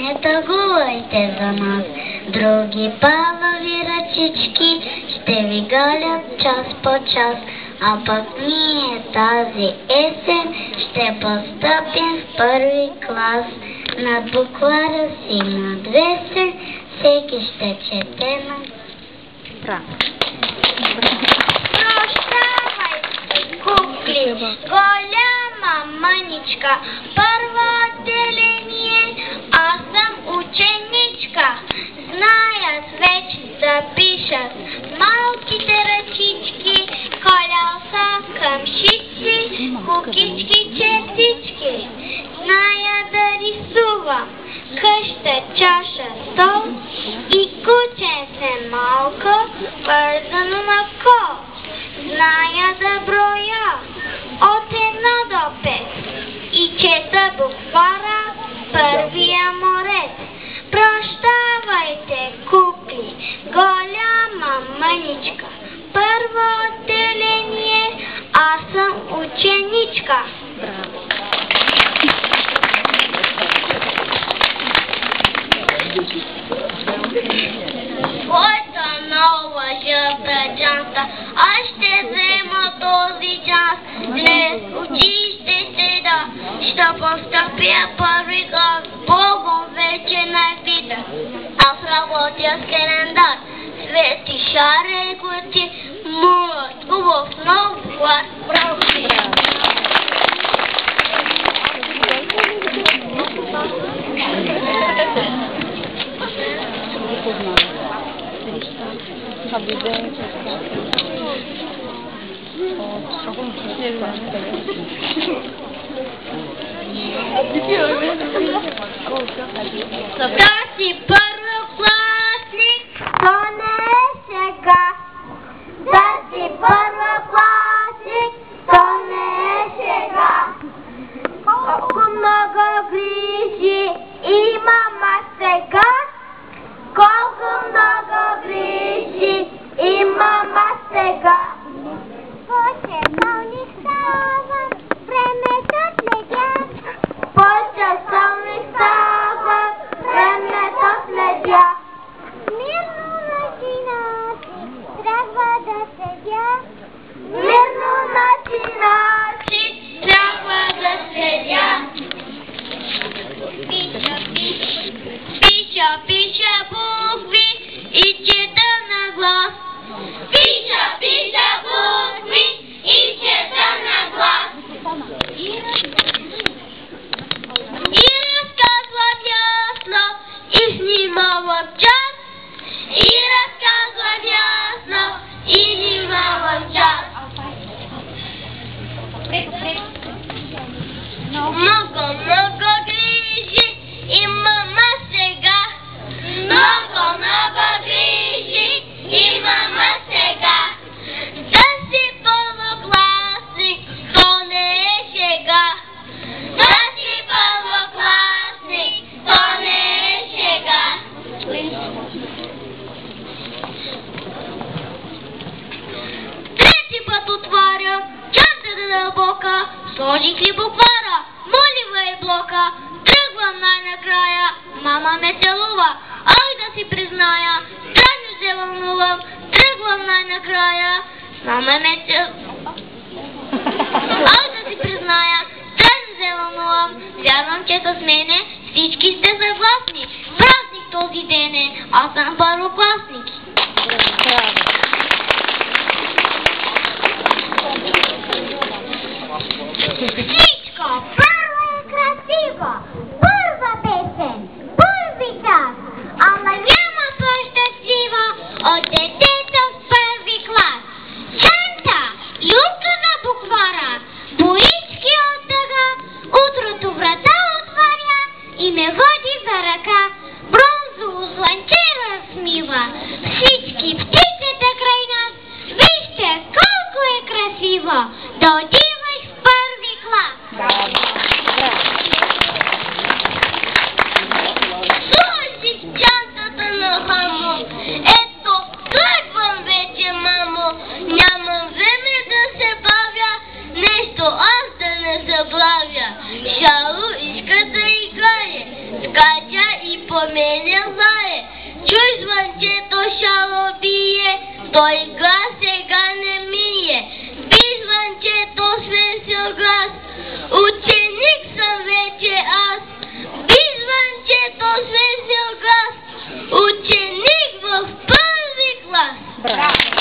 не тъгувайте за нас. Други палави ръчички ще ви галят час по час. А пък ние тази есен ще постъпим в първи клас. Над буквара си надвесен, всеки ще чете на... Прощавайте, кукли, голяма мъничка, първо отделение, аз съм ученичка. Знаят вече да пишат малките ръчички, колелса, къмшици, кукички, чертички. Зная да рисувам къща, чаша, стол и кученце малко, вързано на кол. Зная да броя от 1 до 5 и чета буквара първия морец. Прощавайте, кукли, голяма мъничка, първо отделение, аз съм ученичка. Който нова жълта джанта, аз ще взема този час. Днес училище ще да, ще постъпя първи клас. Богом вече не видя, аз работя с календар. Свети шаре готи, моят хубав нов глас. Браво! Да си първокласник, то не е сега. Да си първокласник, то не е сега. Колко много грижи имам аз сега. Колко много грижи имам аз сега. По-часовник става, времето следя. По-часовник става, времето следя. Мирно начинати, трябва да седя. Мирно начинати, трябва да седя. Пиша букви и чета на глас. Пиша букви и чета на глас. И разказвам ясно и снимавам час. И разказвам ясно и снимавам час. Много грижи имам аз сега. Много грижи имам аз сега. Да си първокласник, то не е шега. Да си първокласник, то не е шега. Трети път отваря чантата дълбока, сложих ли буквара, молива и блока. Тръгвам най-накрая, мама ме целува, ай да си призная, странно се вълнувам. Тръгвам най-накрая, мама ме целува, ай да си призная, странно се вълнувам. Вярвам, че с мене всички сте съгласни. Празник този ден е, аз съм първокласник. Всичко първо е красиво. Първа песен, първи час. Ама няма по-щастлива от детето в първи клас. Чанта, люлка на буквара, боички от тъга, утрото врата отваря и ме води за ръка. Бронзово слънче размива всички птиците край нас. Вижте колко е красиво да отиваш в първи клас. Сложи чантата на мамо. Ето, тръгвам вече, мамо. Нямам време да се бавя, нещо аз да не забравя. Шалу иска да играе, скача и по мене знае. Чуй звънчето шало бие, той глас сега не мие. Би звънчето свесил глас, ученик съм вече аз. Би звънчето свесил глас, ученик в първи клас. Браво!